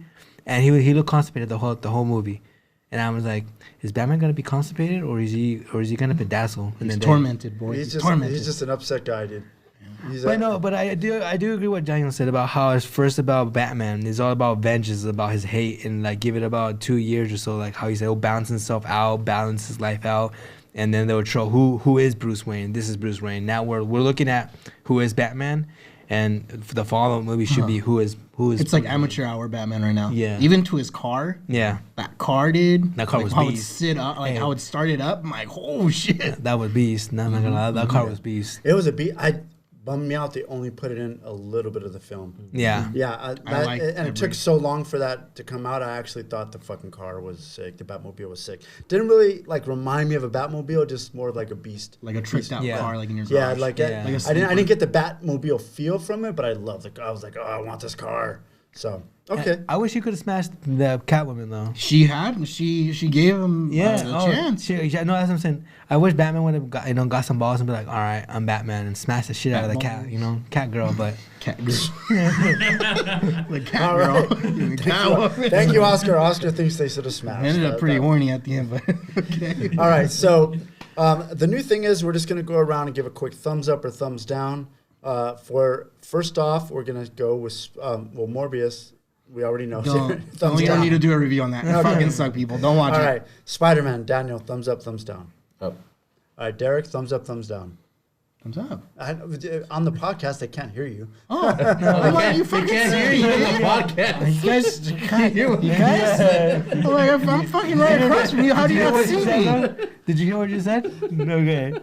and he looked constipated the whole movie, and I was like, is Batman gonna be constipated or is he gonna pedazzle? He's tormented, boy. He's tormented. just an upset guy, dude. But I do agree what Daniel said about how it's first about Batman. It's all about vengeance, about his hate, and like give it about 2 years or so, like how he said he'll balance himself out, balance his life out, and then they'll show who is Bruce Wayne. This is Bruce Wayne. Now we're looking at who is Batman, and the follow-up movie should be who is. It's like amateur hour Batman right now. Yeah. Even to his car. Yeah. That car, dude. That car like was how beast. it sit up, like how it started up. I'm like, oh shit. That was beast. No, I'm not gonna lie. That car was beast. It was a beat. Bummed me out. They only put it in a little bit of the film. Yeah. Yeah, it took so long for that to come out. I actually thought the fucking car was sick. The Batmobile was sick. Didn't really like remind me of a Batmobile, just more of like a beast. Like a tricked out car, like in your garage. Yeah, like Yeah. I didn't get the Batmobile feel from it, but I loved the car. I was like, oh, I want this car. So okay. I wish you could have smashed the Catwoman though. She gave him a chance. No, that's what I'm saying. I wish Batman would have got some balls and be like, all right, I'm Batman, and smash the shit out of the cat, cat girl. But Cat girl. The cat All girl. right. Thank you, Oscar. Oscar thinks they should have smashed. Ended up that. pretty horny at the end, but okay. All right, so the new thing is we're just going to go around and give a quick thumbs up or thumbs down. For first off, we're going to go with Morbius. We already know. We don't need to do a review on that. Okay. Fucking suck, people. Don't watch All it. right, Spider-Man. Daniel, thumbs up, thumbs down. Up. All right, Derek, thumbs up, thumbs down. Thumbs up. On the podcast, they can't hear you. Oh, They can't hear you on the podcast. You guys. I'm like, I'm fucking right across from you. How do you not see me? Did you hear what you said? Okay.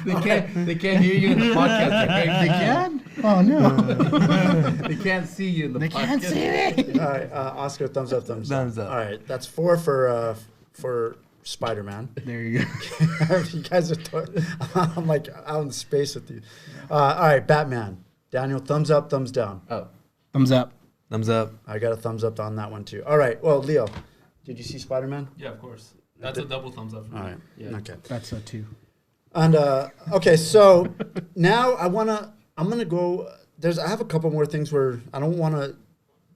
They can't hear you in the podcast. They can? Oh no. They can't see you in the They podcast. can't see me. All right, Oscar, thumbs up, thumbs down. Thumbs up. All right, that's 4 for Spider-Man. There you go. You guys are. I'm like out in space with you. All right, Batman. Daniel, thumbs up, thumbs down. Oh, Thumbs up. Thumbs up. I got a thumbs up on that one too. All right, well, Leo, did you see Spider-Man? Yeah, of course. That's a double thumbs up for me. All right, Yeah. okay. That's a 2. And okay, so now I'm gonna go. I have a couple more things where I don't want to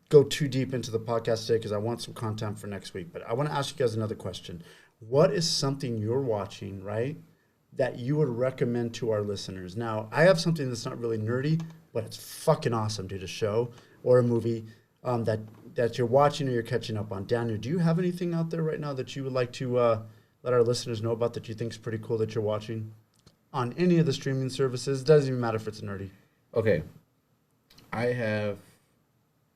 go too deep into the podcast today because I want some content for next week. But I want to ask you guys another question. What is something you're watching, right, that you would recommend to our listeners? Now, I have something that's not really nerdy, but it's fucking awesome, dude. A show or a movie that you're watching or you're catching up on. Daniel, do you have anything out there right now that you would like to let our listeners know about that you think is pretty cool that you're watching on any of the streaming services? Doesn't even matter if it's nerdy. okay. I have.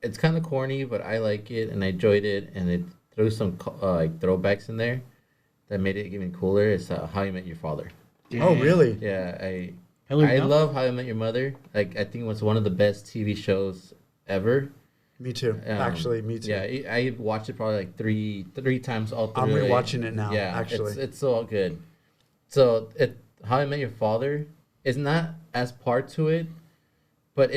It's kind of corny, but I like it and I enjoyed it, and it threw some like throwbacks in there that made it even cooler. It's How You Met Your Father. Oh, really? Yeah, I Hillary Duff? love How I Met Your Mother. Like, I think it was one of the best TV shows ever. Me too. Actually, me too. Yeah, I watched it probably like three times all through. I'm rewatching it now, Yeah, actually. it's so good. So How I Met Your Father is not as part to it, but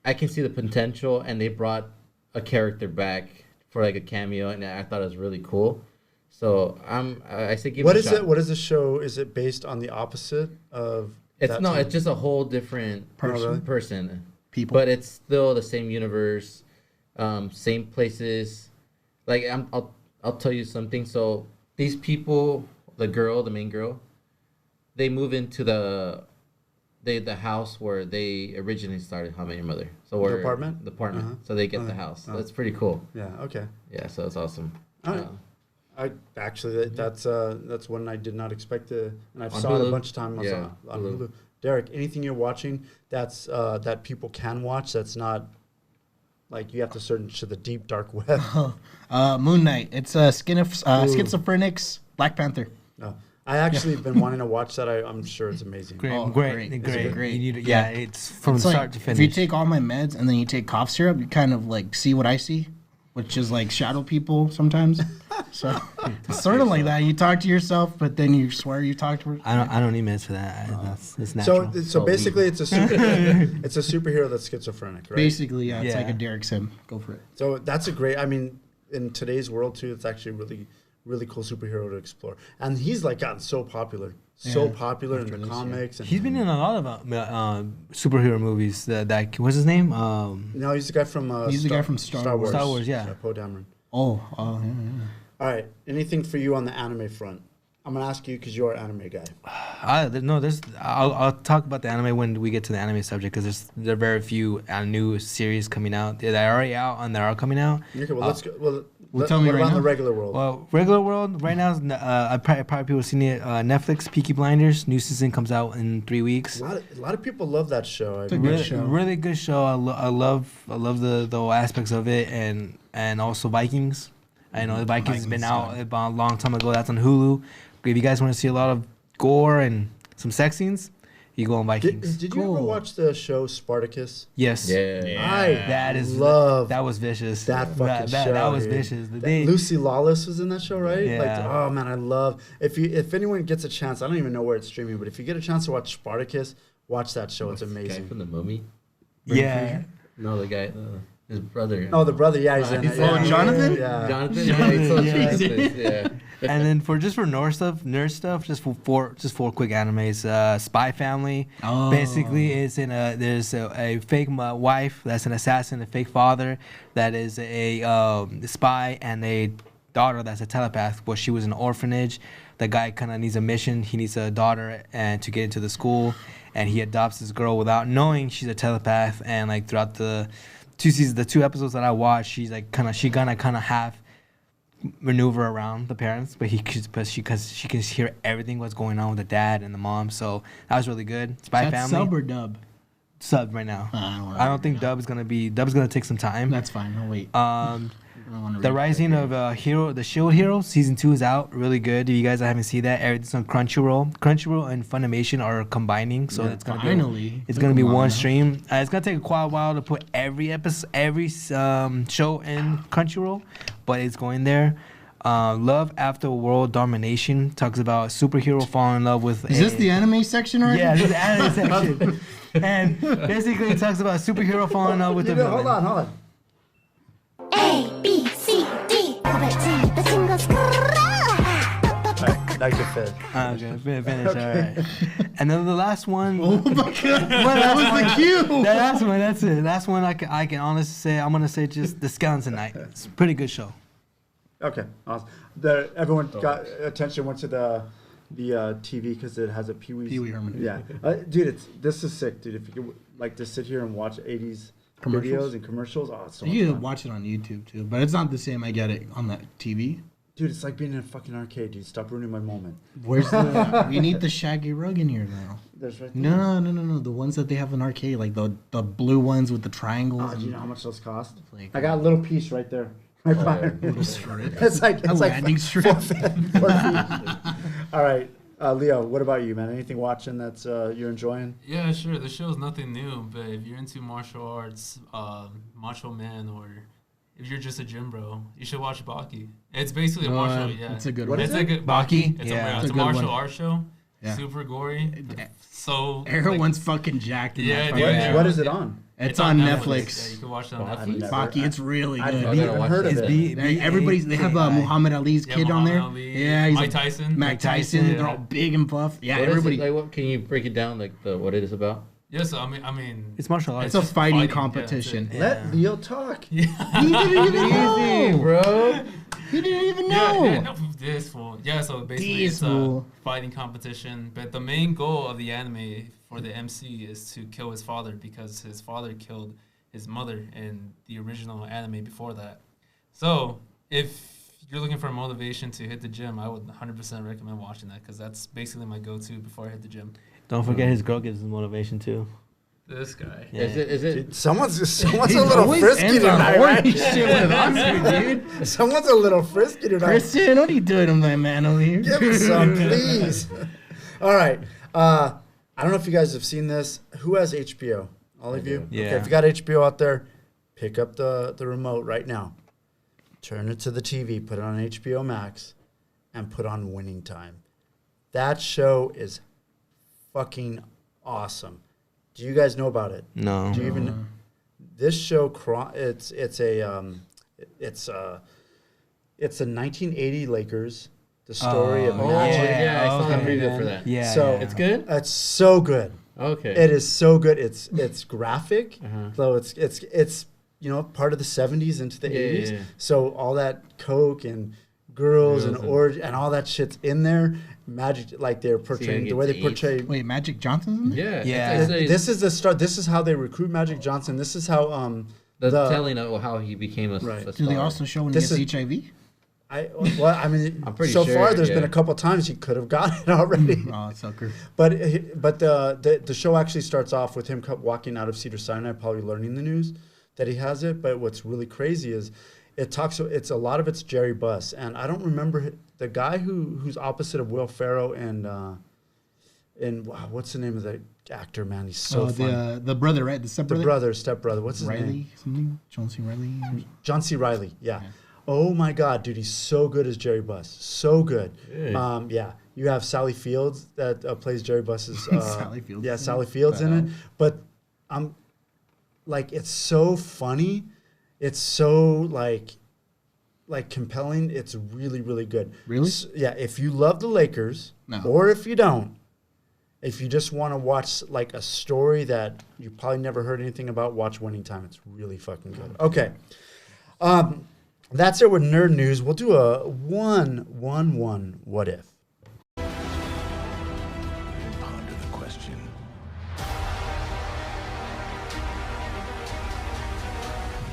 I can see the potential, and they brought a character back for like a cameo, and I thought it was really cool. So I say give What it a is shot. it? What is the show? Is it based on the opposite of? It's that no, time? it's just a whole different Really? person. People. But it's still the same universe, same places. Like I'll tell you something. So these people, the main girl, they move into the house where they originally started How I Met Your Mother. So The apartment? The apartment. Uh-huh. So they get the Okay. house. So Oh. that's pretty cool. Yeah. Okay. Yeah. So it's awesome. All right. I actually that's one I did not expect to, and I've On saw it a Hulu? bunch of times Yeah, on Hulu. Hulu. Derek, anything you're watching that people can watch that's not like you have to search to the deep dark web? Moon Knight. It's schizophrenics. Black Panther. No, I actually been wanting to watch that. I'm sure it's amazing. Great, Oh, great, great. great. It's great. You need to, Yeah. it's from It's start like, to if finish. you take all my meds and then you take cough syrup, you kind of like see what I see, which is like shadow people sometimes. So it's sort of like that. You talk to yourself, but then you swear you talk to. I don't need meds for that. It's natural. So basically, it's a it's a superhero that's schizophrenic, right? Basically, yeah, it's like Yeah. a Derek sim. Go for it. So that's a great. I mean, in today's world too, it's actually really cool superhero to explore. And he's like gotten so popular in the comics. And He's been in a lot of superhero movies. That what's his name? no, he's the guy from He's the guy from Star Wars. Star Wars, yeah. Poe Dameron. Oh, yeah. All right, anything for you on the anime front? I'm gonna ask you because you're an anime guy. I'll talk about the anime when we get to the anime subject because there are very few new series coming out. They're already out and they are coming out. Okay, well let's go. Well, tell me what right about now. the regular world? Well, regular world right now is probably people have seen it. Netflix, Peaky Blinders, new season comes out in 3 weeks. A lot of people love that show. a good show. Really good show. I love the aspects of it and also Vikings. I know the Vikings has been out about a long time ago. That's on Hulu. If you guys want to see a lot of gore and some sex scenes, you go on Vikings. Did you ever watch the show Spartacus? Yes. I That was vicious. that fucking show. That was dude. vicious. Lucy Lawless was in that show, right? Yeah. Like, oh man, I love if anyone gets a chance. I don't even know where it's streaming, but if you get a chance to watch Spartacus, watch that show. It's Guy amazing. from the Mummy. Yeah. No, the guy, his brother. Oh, the brother, yeah, he's in it. Oh, Yeah. Jonathan? Yeah. Jonathan. Yeah, he's so Yeah. Jesus, yeah. And then for nerd stuff, just four quick animes. Spy Family. Oh. Basically, it's there's a fake wife that's an assassin, a fake father that is a spy, and a daughter that's a telepath. Well, she was in an orphanage. The guy kind of needs a mission. He needs a daughter and to get into the school, and he adopts this girl without knowing she's a telepath. And like throughout the 2 episodes that I watched, she's like kind of have maneuver around the parents, but she can hear everything what's going on with the dad and the mom. So that was really good. Spy That's Family. sub or dub? Sub right now. I don't think Dub's gonna take some time. That's fine. I'll wait. The Rising of the Shield Hero season 2 is out. Really good. If you guys haven't seen that, everything's on Crunchyroll. Crunchyroll and Funimation are combining, so it's gonna be one stream. It's gonna take quite a while to put every show in Crunchyroll, but it's going there. Love After World Domination talks about a superhero falling in love with. Is this the anime section already? Yeah, this is the anime section. And basically, it talks about a superhero falling in love with a villain. Hold on. A, B, C, D. the singles. Now you can finish. Okay, finish. All right. And then the last one. Oh my god, that was the cue. That last one, that's it. Last one, I can honestly say, I'm gonna say just the Skeleton Knight. It's a pretty good show. Okay, awesome. Everyone got attention. Went to the TV because it has a Pee Wee Herman. Yeah, dude, this is sick, dude. If you could like to sit here and watch 80s videos and commercials, oh, it's so much You can fun. watch it on YouTube too, but it's not the same. I get it on that TV. Dude, it's like being in a fucking arcade, dude. Stop ruining my moment. Where's the? We need the Shaggy rug in here now. There's right there. No. The ones that they have in arcade, like the blue ones with the triangles. Oh, do you and know how much those cost? Like, I got a little piece right there. Right behind me. It's like landing strip. 4 feet. All right, Leo. What about you, man? Anything watching that's you're enjoying? Yeah, sure. The show's nothing new, but if you're into martial arts, Macho Man, or if you're just a gym bro, you should watch Baki. It's basically a martial. Yeah, it's a good What one. is It's it? a good Baki? It's Yeah. a, It's it's a a good martial one. arts show. Yeah. Super gory. So Everyone's fucking jacked. In Yeah, that dude. fucking Yeah. show. What is it on? It's on Yeah, Netflix. you can watch it on I've Netflix. never- Baki, it's really I've good. never gotta even watch heard of it. it. Everybody's they have Muhammad Ali's Yeah, kid on there. Muhammad Ali, Yeah, he's Mike Tyson. Mike Tyson. Yeah. They're all big and buff. Yeah, What is everybody. it, like, what can you break it down, like what it is about? Yes, I mean, It's martial arts. It's a just fighting yeah, that's competition. it. Let Leo talk. He didn't even know. bro. He didn't even Yeah, know. no, this fool. Yeah, so basically This it's a fool. fighting competition, but the main goal of the anime for the MC is to kill his father because his father killed his mother in the original anime before that. So if you're looking for motivation to hit the gym, I would 100% recommend watching that because that's basically my go-to before I hit the gym. Don't forget his girl gives him motivation too. This guy. Yeah. Is it? Dude, someone's a He little always frisky ends on tonight, horny right? shit with us, dude. Someone's a little frisky tonight. Christian, what are you doing to my man over here? Give me some, please. All right. I don't know if you guys have seen this. Who has HBO? All of you? Yeah. Okay, if you got HBO out there, pick up the remote right now. Turn it to the TV, put it on HBO Max, and put on Winning Time. That show is fucking awesome. Do you guys know about it? No. Do you even? This show, it's the 1980 Lakers. The story of Oh, Magic. yeah, I saw the okay. preview for that. Yeah. So- yeah. It's good? It's so good. Okay. It is so good. It's graphic, Uh-huh. though it's part of the 70s into the Yeah, 80s. yeah. So all that coke and girls and Girls and- orgy and all that shit's in there. Magic, like they're portraying the way they get to eat. portray. Wait, Magic Johnson's in there? Yeah. Yeah. This is the start. This is how they recruit Magic Johnson. This is how the the- telling of how he became a Right. a Do they star. also show when he This gets is- HIV? I mean, I'm pretty so sure, far there's been yeah. a couple times he could have gotten it already. Oh, sucker. But the show actually starts off with him walking out of Cedar Sinai, probably learning the news that he has it. But what's really crazy is it's a lot of it's Jerry Buss, and I don't remember the guy who's opposite of Will Ferrell and wow, what's the name of the actor, man? He's so fun. The brother, right? The stepbrother? Stepbrother. What's his name? Riley something? John C. Riley? John C. Riley. Yeah. Oh my God, dude, he's so good as Jerry Buss. So good. Really? Yeah. You have Sally Fields that plays Jerry Buss's. Sally Fields. Yeah, Sally Fields in it. But it's so funny. It's so like compelling. It's really, really good. Really? Yeah. If you love the Lakers, No. or if you don't, if you just want to watch like a story that you probably never heard anything about, watch Winning Time. It's really fucking good. Okay. That's it with nerd news. We'll do a 1-1-1 what if. Ponder the question.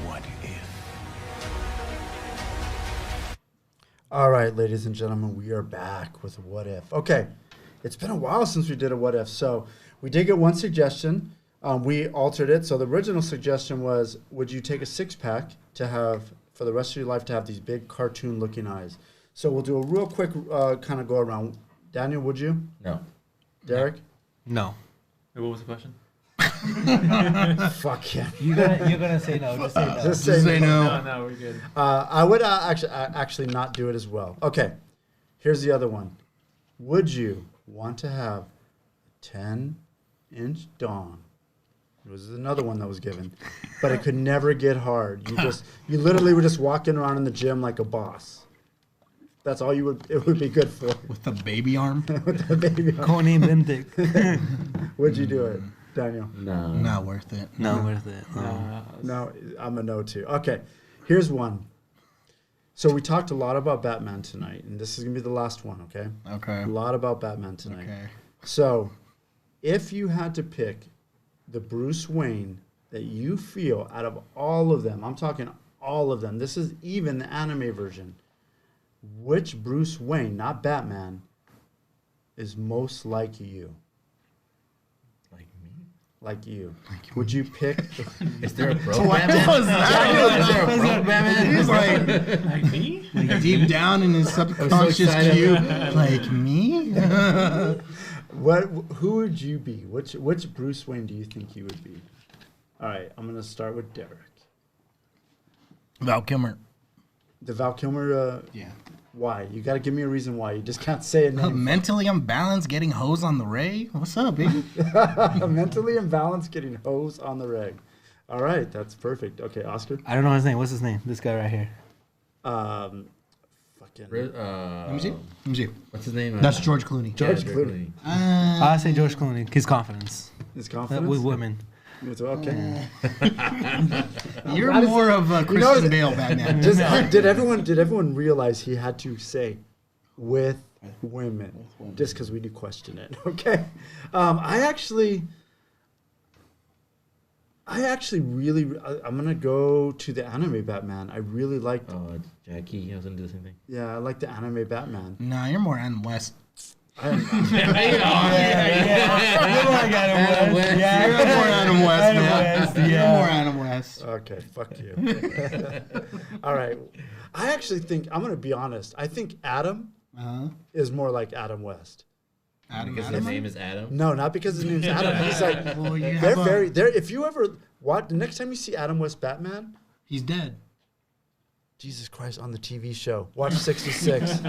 What if? All right, ladies and gentlemen, we are back with What If. Okay, it's been a while since we did a What If, so we did get one suggestion. We altered it. So the original suggestion was, would you take a six-pack to have, for the rest of your life, to have these big cartoon-looking eyes? So we'll do a real quick kind of go around. Daniel, would you? No. Derek? No. Wait, what was the question? Fuck yeah. You're gonna say no. Just say no. Just Say No, no. no, we're good. I would actually not do it as well. Okay, here's the other one. Would you want to have a 10-inch dong? This is another one that was given, but it could never get hard. You literally were just walking around in the gym like a boss. That's all it would be good for. With the baby arm? With the baby. Conan Bendick. Would you do it, Daniel? No. Not worth it. No, worth it. No, I'm a no too. Okay, here's one. So we talked a lot about Batman tonight, and this is gonna be the last one. Okay. Okay. A lot about Batman tonight. Okay. So, if you had to pick the Bruce Wayne that you feel out of all of them, I'm talking all of them, this is even the anime version, which Bruce Wayne, not Batman, is most like you? Like me? Like you. Would you pick? Is there a broke What Batman? was that? Is there a broke Batman? He's like, Like me? like deep down in his subconscious excited. cube, like me? Who would you be? Which Bruce Wayne do you think you would be? All right, I'm gonna start with Derek. Val Kilmer. The Val Kilmer. Yeah. Why? You got to give me a reason why. You just can't say a name. Mentally unbalanced, getting hose on the ray. What's up, baby? Mentally imbalanced, getting hose on the reg. All right, that's perfect. Okay, Oscar. I don't know his name. What's his name? This guy right here. Fucking Let me see. Let me see. What's his name? That's George Clooney. George Clooney. I say George Clooney. His confidence His confidence with women. Okay. You're more of a Christian Bale Batman. Did everyone realize he had to say with women just because we do question it? Okay. I actually really I'm gonna go to the anime Batman. I really like. Oh, Jackie. He was gonna do the same thing. Yeah, I like the anime Batman. Nah, you're more Adam West. You're like Adam West. Yeah, You're more Adam West, man. You're yeah. more Adam West. Okay, fuck you. All right. I actually think, I'm going to be honest, I think Adam is more like Adam West. Adam, Because his name is Adam. No, not because his name's Adam. He's like, Well, you they're have very, they're, if you ever watch, the next time you see Adam West Batman, he's dead. Jesus Christ, on the TV show, watch 66.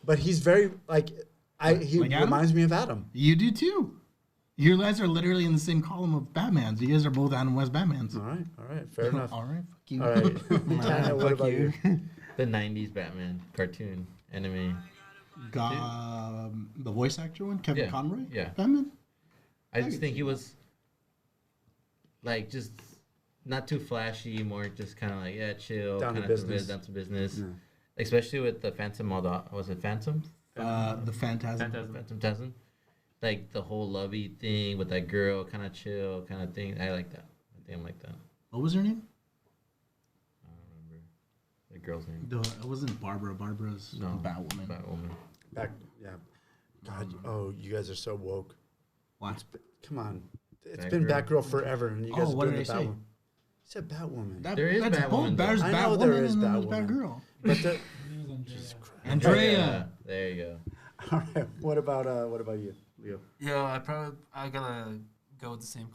But he's very, he Like Adam? reminds me of Adam. You do too. You guys are literally in the same column of Batmans. You guys are both Adam West Batmans. All right, fair enough. All right, fuck you. All right. Tanya, what about you? The 90s Batman cartoon anime. The voice actor one, Kevin Yeah, Conroy? yeah. Batman? I just think he was like just not too flashy, more just kind of like chill, Down to kind of business. down to business. Yeah. Especially with the Phantom was it Phantom? The Phantasm. Phantasm. Like the whole lovey thing with that girl, kind of chill, kind of thing. I like that. I think I like that. What was her name? I don't remember the girl's name. It wasn't Barbara. Barbara's No, Batwoman. Back, yeah. God, you guys are so woke. What? Come on. It's Batgirl. been Batgirl forever, and you guys are what doing did the I say? Batwoman. You said Batwoman. There is that's Batwoman, both. though. There's I know Batwoman there is and then there's Batwoman. Batgirl. But the, Andrea. There you go. all right. What about you, Leo? Yeah, I gotta go with the same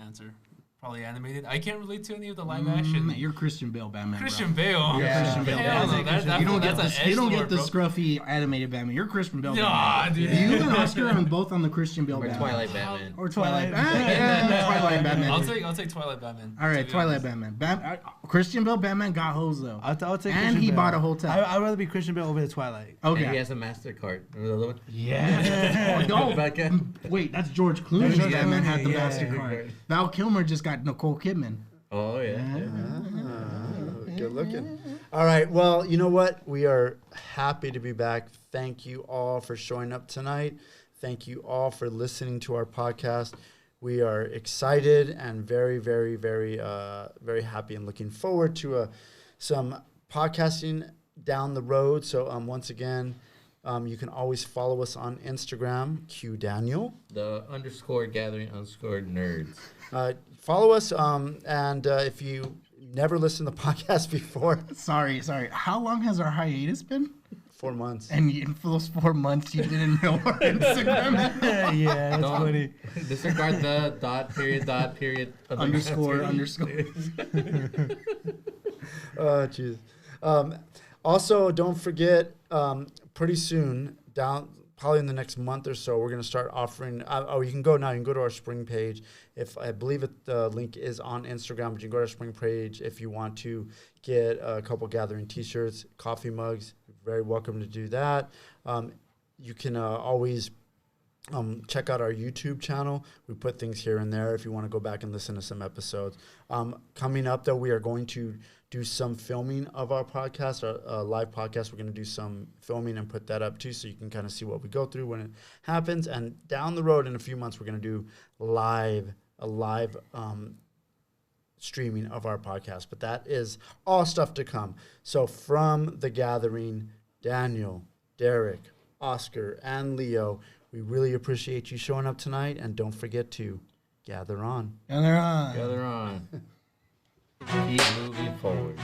answer. Probably animated. I can't relate to any of the live action. You're Christian Bale Batman. Christian Bale. Yeah. Christian Bale Hell no, Batman. You don't get that's the an you don't edgelord, get the bro. scruffy animated Batman. You're Christian Bale Nah, Batman. dude. You and Oscar are both on the Christian Bale Or Batman. Twilight Batman. Or Twilight. Twilight Batman. I'll take Twilight Batman. All right, to be Twilight honest. Batman. Christian Bale Batman got hoes though. I'll take And Christian he Bale. bought a hotel. I'd rather be Christian Bale over the Twilight. Okay. And he has a MasterCard. Remember the other one? Yeah. No. Back at- Wait, that's George Clooney. George Batman had the Clooney, yeah. MasterCard. Val Kilmer just got Nicole Kidman. Oh yeah. Good looking. All right. Well, you know what? We are happy to be back. Thank you all for showing up tonight. Thank you all for listening to our podcast. We are excited and very, very, very, very happy and looking forward to some podcasting down the road. So once again, you can always follow us on Instagram, Q Daniel. The _gathering_nerds. Follow us, and if you never listened to the podcast before, Sorry. How long has our hiatus been? 4 months. And for those 4 months, you didn't know our Instagram handle? Yeah, that's funny. Disregard the dot period underscore. Oh, jeez. Also, don't forget, pretty soon, probably in the next month or so, we're going to start offering. You can go now. You can go to our spring page. If I believe the link is on Instagram, but you can go to our spring page if you want to get a couple gathering T-shirts, coffee mugs. You're very welcome to do that. You can always check out our YouTube channel. We put things here and there if you want to go back and listen to some episodes. Coming up, though, we are going to do some filming of our podcast, our live podcast. We're going to do some filming and put that up, too, so you can kind of see what we go through when it happens. And down the road in a few months, we're going to do a live streaming of our podcast. But that is all stuff to come. So from The Gathering, Daniel, Derek, Oscar, and Leo, we really appreciate you showing up tonight, and don't forget to gather on. Gather on. Gather on. Keep moving forward.